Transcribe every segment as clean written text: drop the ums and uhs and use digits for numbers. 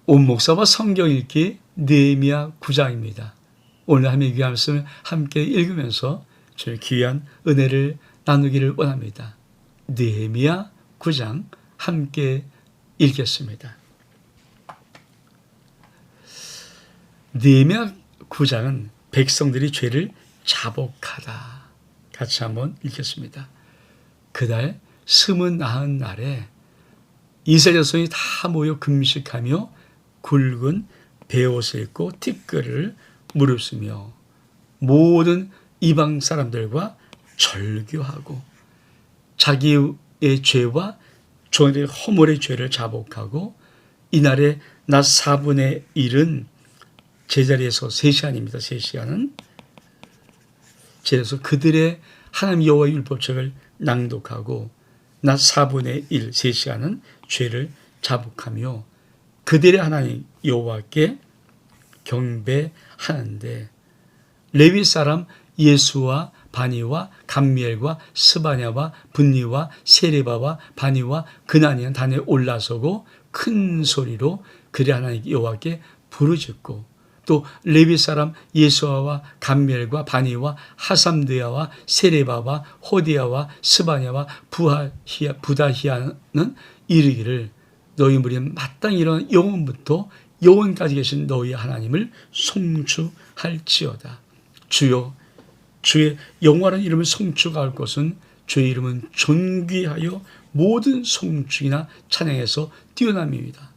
온 목사와 성경 읽기 느헤미야 9장입니다. 오늘 하나님의 귀한 말씀을 함께 읽으면서 저희 귀한 은혜를 나누기를 원합니다. 느헤미야 9장 함께 읽겠습니다. 느헤미야 9장은 백성들이 죄를 자복하다. 같이 한번 읽겠습니다. 그달 29날에 이스라엘 자손이 다 모여 금식하며 굵은 베옷을 입고 티끌을 무릅쓰며 모든 이방 사람들과 절규하고 자기의 죄와 종들의 허물의 죄를 자복하고 이날의 낮 4분의 1은 제자리에서 3시간입니다. 3시간은 제자리에서 그들의 하나님 여호와의 율법책을 낭독하고 낮 4분의 1, 3시간은 죄를 자복하며 그들의 하나님 여호와께 경배하는데 레위 사람 예수와 바니와 감미엘과 스바냐와 분니와 세레바와 바니와 그나니는 단에 올라서고 큰 소리로 그들의 하나님 여호와께 부르짖고 또 레위 사람 예수아와 감미엘과 바니와 하삼드야와 세레바와 호디야와 스바냐와 부다히야는 이르기를 너희 무리는 마땅히 일어나 영원부터 영원까지 계신 너희 하나님을 송축할지어다. 주여 주의 영원한 이름을 송축할 것은 주의 이름은 존귀하여 모든 송축이나 찬양에서 뛰어남입니다.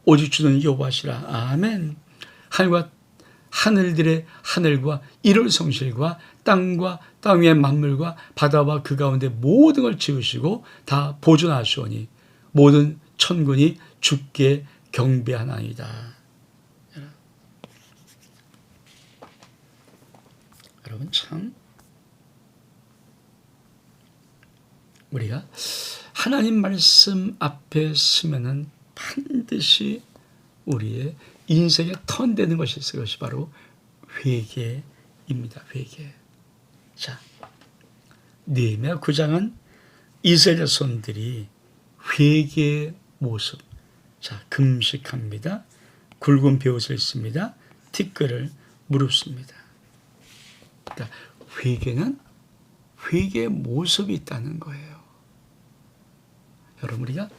오직 주는 여호와시라. 아멘. 하늘들의 하늘과 이를 성실과 땅과 땅 위의 만물과 바다와 그 가운데 모든 걸 지으시고 다 보존하시오니 모든 천군이 주께 경배하나이다. 여러분 참 우리가 하나님 말씀 앞에 서면은 반드시 우리의 인생에 턴되는 것이 있어요. 그것이 바로 회개입니다. 회개. 자, 느헤미야 9장은 이스라엘 자손들이 회개의 모습. 자, 금식합니다. 굵은 베옷을 입습니다. 티끌을 무릅씁니다. 그러니까 회개는 회개의 모습이 있다는 거예요. 여러분 우리가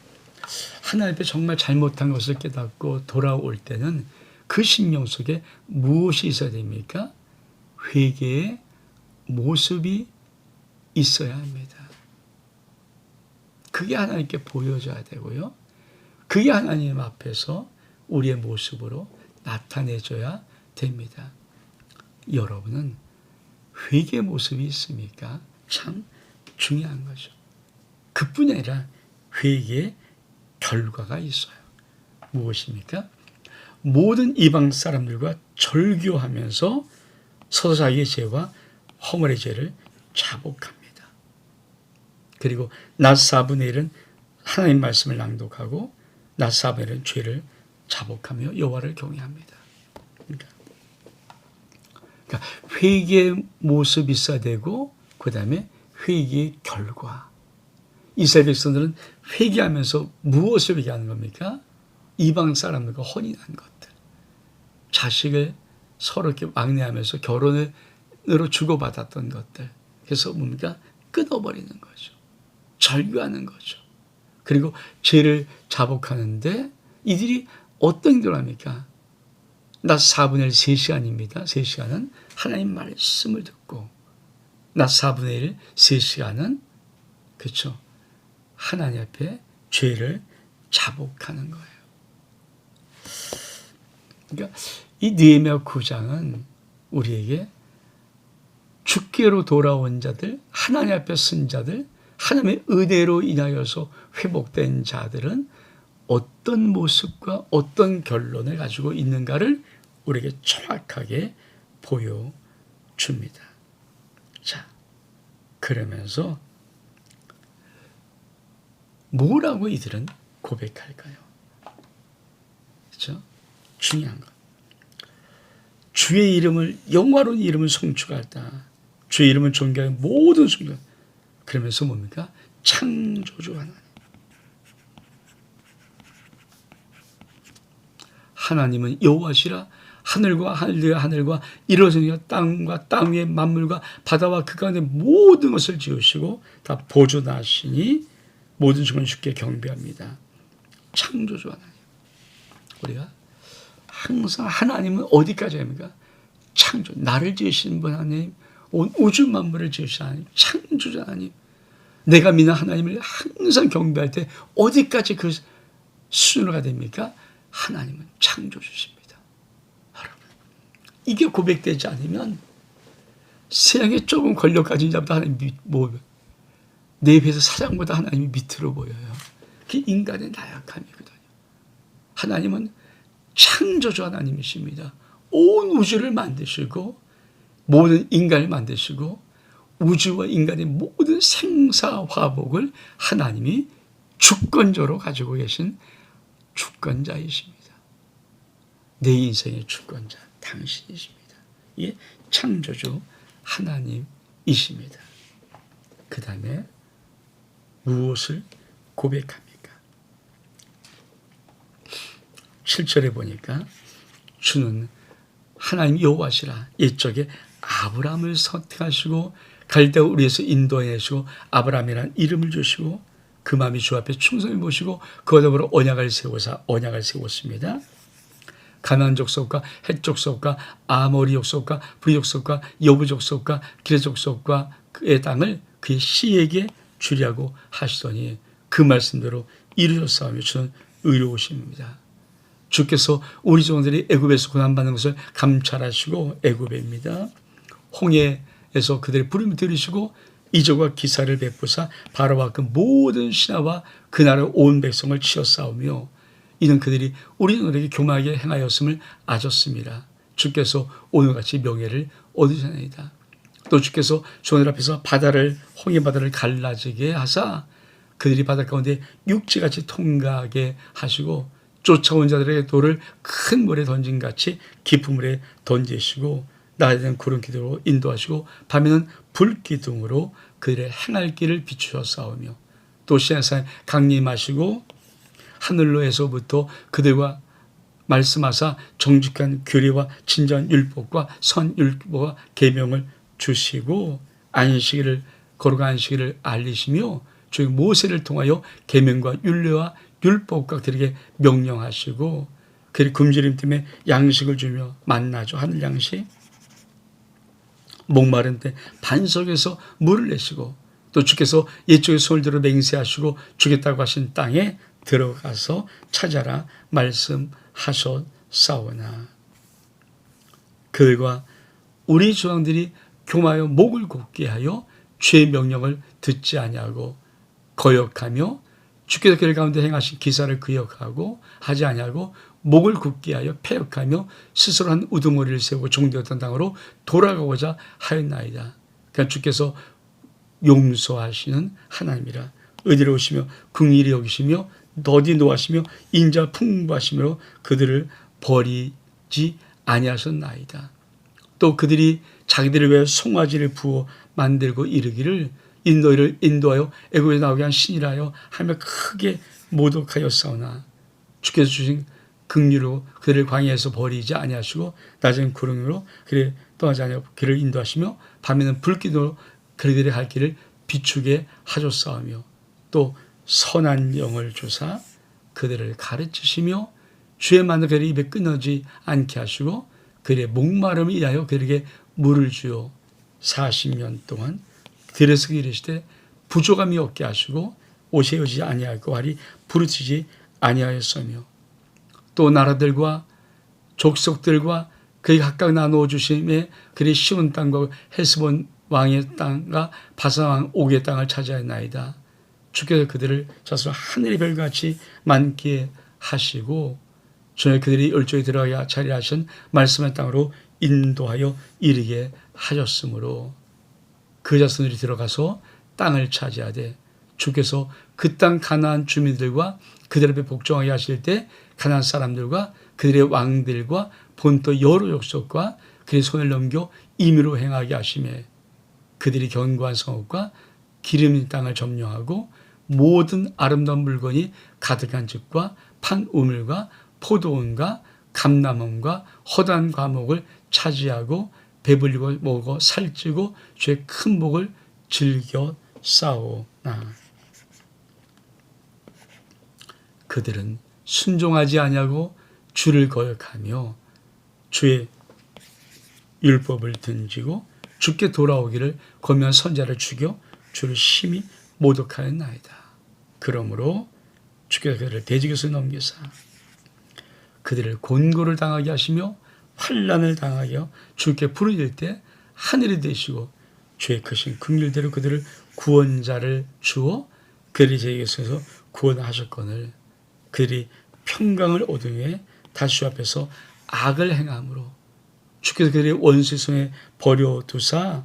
하나님 앞에 정말 잘못한 것을 깨닫고 돌아올 때는 그 심령 속에 무엇이 있어야 됩니까? 회개의 모습이 있어야 합니다. 그게 하나님께 보여져야 되고요. 그게 하나님 앞에서 우리의 모습으로 나타내줘야 됩니다. 여러분은 회개의 모습이 있습니까? 참 중요한 거죠. 그뿐이 아니라 회개의 결과가 있어요. 무엇입니까? 모든 이방 사람들과 절교하면서 서로 자기의 죄와 허물의 죄를 자복합니다. 그리고 낮 4분의 1은 하나님 말씀을 낭독하고 낮 4분의 1은 죄를 자복하며 여호와를 경외합니다. 그러니까 회개의 모습이 있어야 되고 그 다음에 회개의 결과. 이스라엘 백성들은 회개하면서 무엇을 회개하는 겁니까? 이방 사람들과 혼인한 것들. 자식을 서로 이렇게 왕래하면서 결혼으로 주고받았던 것들. 그래서 뭡니까? 끊어버리는 거죠. 절규하는 거죠. 그리고 죄를 자복하는데 이들이 어떤 일을 합니까? 낮 4분의 1 3시간입니다. 3시간은 하나님 말씀을 듣고 낮 4분의 1 3시간은 그렇죠. 하나님 앞에 죄를 자복하는 거예요. 그러니까 이 느헤미야 9장은 우리에게 주께로 돌아온 자들, 하나님 앞에 쓴 자들, 하나님의 은혜로 인하여서 회복된 자들은 어떤 모습과 어떤 결론을 가지고 있는가를 우리에게 정확하게 보여줍니다. 자, 그러면서 뭐라고 이들은 고백할까요? 그렇죠? 중요한 것. 주의 이름을 영화로운 이름을 송축하다. 주의 이름을 존경하는 모든 순간. 그러면서 뭡니까? 창조주 하나님. 하나님은 여호와시라. 하늘과 하늘과 이루어지는 땅과 땅 위의 만물과 바다와 그 가운데 모든 것을 지으시고 다 보존하시니 모든 종은 주께 경배합니다. 창조주 하나님. 우리가 항상 하나님은 어디까지 합니까? 창조, 나를 지으신 분 하나님, 온 우주 만물을 지으신 하나님, 창조주 하나님. 내가 믿는 하나님을 항상 경배할 때 어디까지 그 수준으로 가야 됩니까? 하나님은 창조주십니다. 여러분, 이게 고백되지 않으면 세상에 조금 권력 가진 자보다 하나님이 내 회사 사장보다 하나님이 밑으로 보여요. 그게 인간의 나약함이거든요. 하나님은 창조주 하나님이십니다. 온 우주를 만드시고 모든 인간을 만드시고 우주와 인간의 모든 생사화복을 하나님이 주권자로 가지고 계신 주권자이십니다. 내 인생의 주권자 당신이십니다. 이게 창조주 하나님이십니다. 그 다음에 무엇을 고백합니까? 7절에 보니까 주는 하나님 여호와시라. 이쪽에 아브라함을 선택하시고 갈대아 우리에서 인도하시고 아브라함이라는 이름을 주시고 그 마음이 주 앞에 충성히 모시고 그와 더불어 언약을 세웠습니다. 가나안 족속과 헷 족속과 아모리 족속과 브리 족속과 여부 족속과 기레 족속과 그의 땅을 그의 씨에게 주려고 하시더니 그 말씀대로 이루셨사오며 주는 의로우십니다. 주께서 우리 종들이 애굽에서 고난받는 것을 감찰하시고 애굽입니다. 홍해에서 그들의 부름을 들으시고 이적과 기사를 베푸사 바로와 그 모든 신하와 그 나라 온 백성을 치어싸우며 이는 그들이 우리 종들에게 교만하게 행하였음을 아셨습니다. 주께서 오늘같이 명예를 얻으셨나이다. 또 주께서 종들 앞에서 홍해 바다를 갈라지게 하사 그들이 바다 가운데 육지같이 통과하게 하시고 쫓아온 자들에게 돌을 큰 물에 던진 같이 깊은 물에 던지시고 낮에는 구름 기둥으로 인도하시고 밤에는 불 기둥으로 그들의 행할 길을 비추셨사오며 또 시내산에 강림하시고 하늘로에서부터 그들과 말씀하사 정직한 규례와 진정한 율법과 선율법과 계명을 주시고 안식일을 거룩한 안식일을 알리시며 주 모세를 통하여 계명과 율례와 율법과 그들에게 명령하시고 그들이 굶주림 때문에 양식을 주며 만나죠. 하늘 양식. 목마른 때 반석에서 물을 내시고 또 주께서 옛쪽에 손을 들어 맹세하시고 주겠다고 하신 땅에 들어가서 찾아라 말씀하셨사오나 그들과 우리 조상들이 교마하여 목을 굳게 하여 주의 명령을 듣지 아니하고 거역하며 주께서 그들 가운데 행하신 기사를 기억하고 하지 아니하고 목을 굳게 하여 패역하며 스스로 한 우두머리를 세우고 종되었던 땅으로 돌아가고자 하였나이다. 그러니까 주께서 용서하시는 하나님이라 의리로우시며 긍휼히 여기시며 더디 노하시며 인자 풍부하시며 그들을 버리지 아니하셨나이다. 또 그들이 자기들을 위해 송아지를 부어 만들고 이르기를 너희를 인도하여 애굽에서 나오게 한 신이라여 하며 크게 모독하였사오나 주께서 주신 긍휼로 그들을 광야에서 버리지 아니하시고 낮은 구름으로 그를 떠나지 아니하고 그를 인도하시며 밤에는 불기둥으로 그들의 갈 길을 비추게 하셨사오며 또 선한 영을 주사 그들을 가르치시며 주의 만나 그들의 입에 끊어지 않게 하시고 그들의 목마름을 인하여 그들에게 물을 주어 40년 동안 들에서 이르시되 부족함이 없게 하시고 옷에 여지 아니하고 알이 부르치지 아니하였으며 또 나라들과 족속들과 그의 각각 나누어 주심에 그의 시온 땅과 헤스본 왕의 땅과 바산 왕 옥의 땅을 차지하였나이다. 주께서 그들을 자수 하늘의 별같이 많게 하시고 전에 그들이 열조에 들어가야 자리하신 말씀의 땅으로 인도하여 이르게 하셨으므로 그 자손들이 들어가서 땅을 차지하되 주께서 그 땅 가나안 주민들과 그들 앞에 복종하게 하실 때 가나안 사람들과 그들의 왕들과 본토 여러 족속과 그의 손을 넘겨 임의로 행하게 하시매 그들이 견고한 성읍과 기름 있는 땅을 점령하고 모든 아름다운 물건이 가득한 집과 판 우물과 포도원과 담남함과 허다한 과목을 차지하고 배불리고 먹고 살찌고 죄의 큰 복을 즐겨 싸우나 그들은 순종하지 아니하고 주를 거역하며 주의 율법을 던지고 주께 돌아오기를 거면한 선자를 죽여 주를 심히 모독하였나이다. 그러므로 주께서 그들을 대적에서 넘기사 그들을 곤고를 당하게 하시며 환난을 당하게 하여 주께 부르짖을 때 하늘이 되시고 주의 크신 긍휼대로 그들을 구원자를 주어 그들이 제게서 구원하셨거늘 그들이 평강을 얻은 후에 다시 주 앞에서 악을 행함으로 주께서 그들의 원수의 손에 버려두사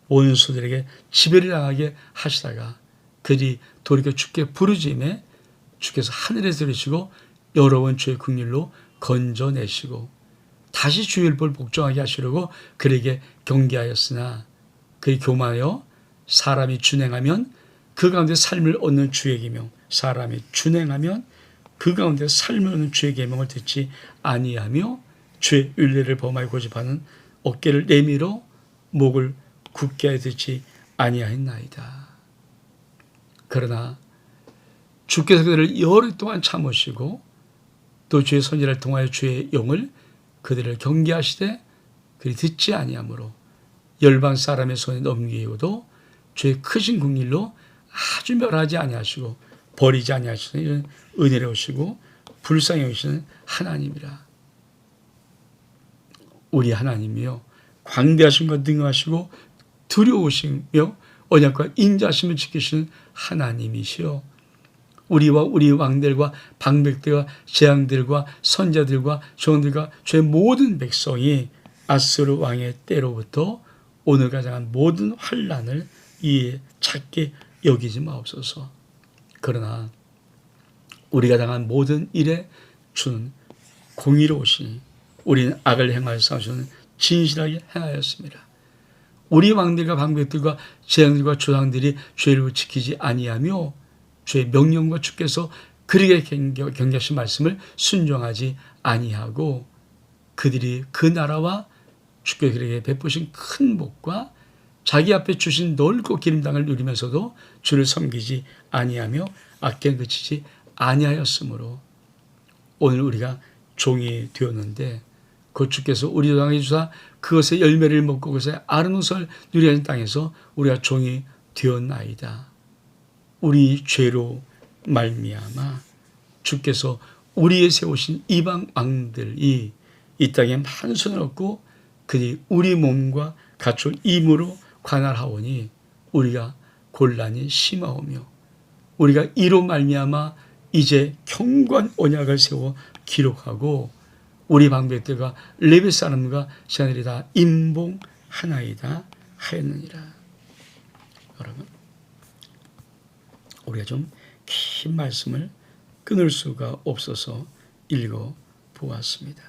원수들에게 지배를 당하게 하시다가 그들이 돌이켜 주께 부르짖음에 주께서 하늘에서 들으시고 여러 번 주의 긍휼로 건져내시고 다시 주의 율법을 복종하게 하시려고 그에게 경계하였으나 그의 교만하여 사람이 준행하면 그 가운데 삶을 얻는 주의 계명 사람이 준행하면 그 가운데 삶을 얻는 주의 계명을 듣지 아니하며 주의 율례를 범하여 고집하는 어깨를 내밀어 목을 굳게 하여 듣지 아니하였나이다. 그러나 주께서 그들을 여러 동안 참으시고 또 주의 선지자를 통하여 주의 영을 그들을 경계하시되 그들이 듣지 아니하므로 열방 사람의 손에 넘기고도 주의 크신 긍휼로 아주 멸하지 아니하시고 버리지 아니하시는 이런 은혜로우시고 불쌍히 여기시는 하나님이라. 우리 하나님이요 광대하심과 능하시고 두려우시며 언약과 인자하심을 지키시는 하나님이시요 우리와 우리 왕들과 방백들과 재앙들과 선자들과 종들과 주의 모든 백성이 아스르 왕의 때로부터 오늘까지 한 모든 환난을 이에 찾게 여기지 마옵소서. 그러나 우리가 당한 모든 일에 주는 공의로우시니 우리는 악을 행하여 싸우시는 진실하게 행하였습니다. 우리 왕들과 방백들과 재앙들과 조상들이 죄를 지키지 아니하며 주의 명령과 주께서 그에게 경계하신 말씀을 순종하지 아니하고 그들이 그 나라와 주께 그에게 베푸신 큰 복과 자기 앞에 주신 넓고 기름 땅을 누리면서도 주를 섬기지 아니하며 악행 그치지 아니하였으므로 오늘 우리가 종이 되었는데 그 주께서 우리 땅에 주사 그것의 열매를 먹고 그것의 아름다운 누리게 하신 땅에서 우리가 종이 되었나이다. 우리 죄로 말미암아 주께서 우리에 세우신 이방 왕들이 이 땅에 많은 손을 얻고 그들이 우리 몸과 갖출 임으로 관할하오니 우리가 곤란이 심하오며 우리가 이로 말미암아 이제 경고한 언약을 세워 기록하고 우리 방백들과 레위 사람과 자들이 다 임봉하나이다 하였느니라. 여러분 우리가 좀 긴 말씀을 끊을 수가 없어서 읽어 보았습니다.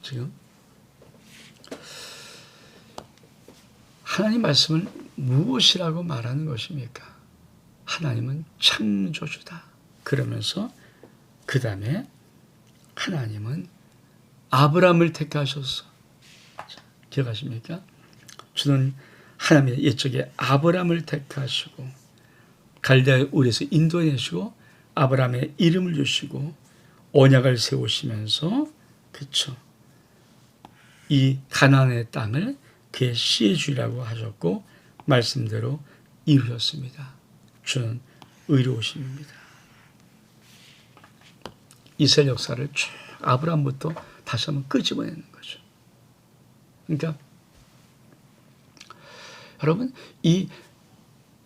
지금 하나님 말씀을 무엇이라고 말하는 것입니까? 하나님은 창조주다. 그러면서 그 다음에 하나님은 아브라함을 택하셨어. 기억하십니까? 주는 하나님의 옛적에 아브라함을 택하시고 갈대아 우리에서 인도해내시고 아브라함의 이름을 주시고 언약을 세우시면서 그쵸 이 가나안의 땅을 그의 씨의 주라고 하셨고 말씀대로 이루셨습니다. 주는 의로우십니다. 이스라엘 역사를 쭉 아브라함부터 다시 한번 끄집어내는 거죠. 그러니까 여러분 이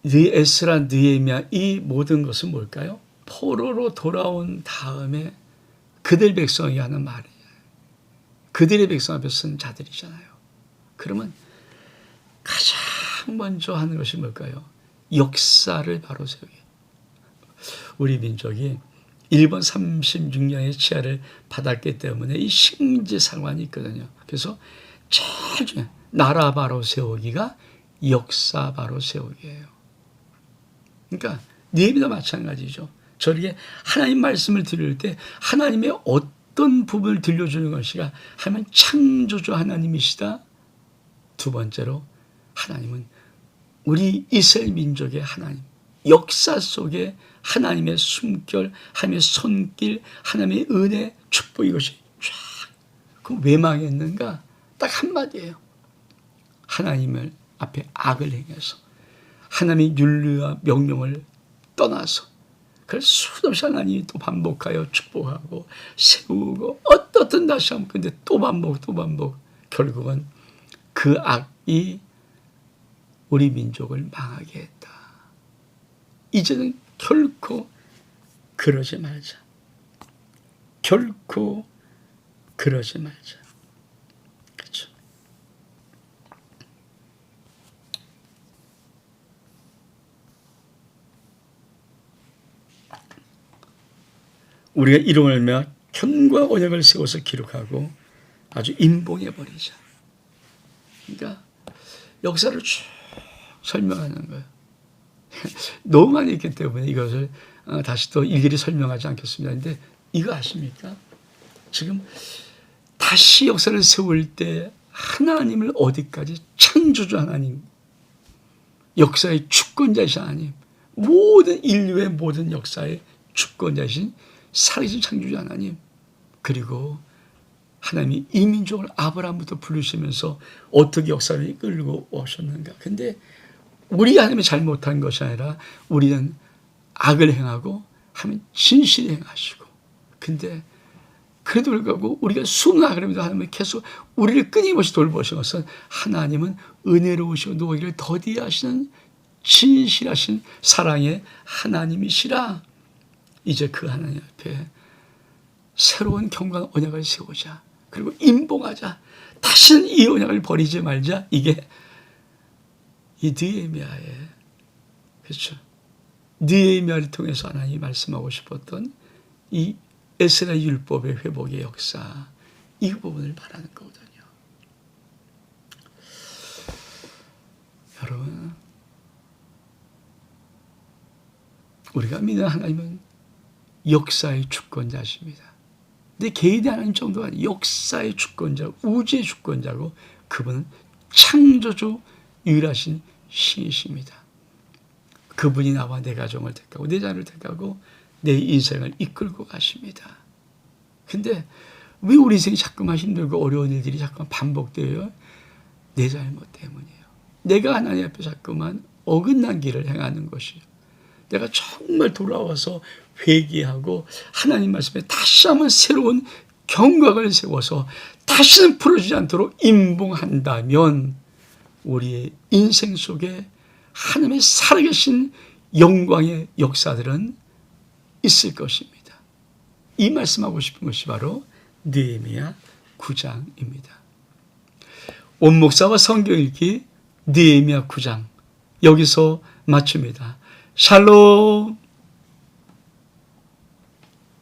에스라 느헤미야 이 모든 것은 뭘까요? 포로로 돌아온 다음에 그들 백성이 하는 말이에요. 그들의 백성 앞에 쓴 자들이잖아요. 그러면 가장 먼저 하는 것이 뭘까요? 역사를 바로 세우기. 우리 민족이 일본 36년의 치하를 받았기 때문에 이 식민지상환이 있거든요. 그래서 제일 중요한 나라 바로 세우기가 역사 바로 세우기예요. 그러니까 느헤미야도 마찬가지죠. 저에게 하나님 말씀을 들을 때 하나님의 어떤 부분을 들려주는 것이가 하면 창조주 하나님이시다. 두 번째로 하나님은 우리 이스라엘 민족의 하나님, 역사 속에 하나님의 숨결, 하나님의 손길, 하나님의 은혜, 축복, 이것이 쫙. 그럼 왜 망했는가? 딱 한마디예요. 하나님을 앞에 악을 행해서 하나님의 윤리와 명령을 떠나서, 그래서 수없이 하나님이 또 반복하여 축복하고 세우고 어떻든 다시 한번, 근데 또 반복, 결국은 그 악이 우리 민족을 망하게 했다. 이제는 결코 그러지 말자. 결코 그러지 말자. 그렇죠. 우리가 이로 말미암아 견고한 언약을 세워서 기록하고 아주 임봉해버리자. 그러니까 역사를 쭉 설명하는 거예요. 너무 많이 있기 때문에 이것을 다시 또 일일이 설명하지 않겠습니다. 그런데 이거 아십니까? 지금 다시 역사를 세울 때 하나님을 어디까지, 창조주 하나님, 역사의 주권자이신 하나님, 모든 인류의 모든 역사의 주권자이신 살아계신 창조주 하나님, 그리고 하나님이 이 민족을 아브라함부터 부르시면서 어떻게 역사를 이끌고 오셨는가. 근데 우리 하나님이 잘못한 것이 아니라 우리는 악을 행하고 하면 진실히 행하시고, 근데 그래도 불구하고 우리가 순응하게 되면서 하나님은 계속 우리를 끊임없이 돌보신 것은 하나님은 은혜로우시고 노하기를 더디하시는 진실하신 사랑의 하나님이시라. 이제 그 하나님 앞에 새로운 경건한 언약을 세우자. 그리고 임봉하자. 다시는 이 언약을 버리지 말자. 이게 이 느헤미야의, 그렇죠, 느헤미야를 통해서 하나님이 말씀하고 싶었던 이 에스라 율법의 회복의 역사, 이 부분을 말하는 거거든요. 여러분, 우리가 믿는 하나님은 역사의 주권자십니다. 근데 개인의 하나님 정도가 아니라 역사의 주권자, 우주의 주권자고, 그분은 창조주 유일하신 신이십니다. 그분이 나와 내 가정을 택하고 내 자녀를 택하고 내 인생을 이끌고 가십니다. 근데 왜 우리 인생이 자꾸만 힘들고 어려운 일들이 자꾸만 반복돼요? 내 잘못 때문이에요. 내가 하나님 앞에 자꾸만 어긋난 길을 행하는 것이에요. 내가 정말 돌아와서 회개하고 하나님 말씀에 다시 한번 새로운 경각을 세워서 다시는 풀어지지 않도록 임봉한다면 우리의 인생 속에 하나님의 살아계신 영광의 역사들은 있을 것입니다. 이 말씀하고 싶은 것이 바로 느헤미야 9장입니다. 온목사와 성경 읽기 느헤미야 9장 여기서 마칩니다. 샬롬.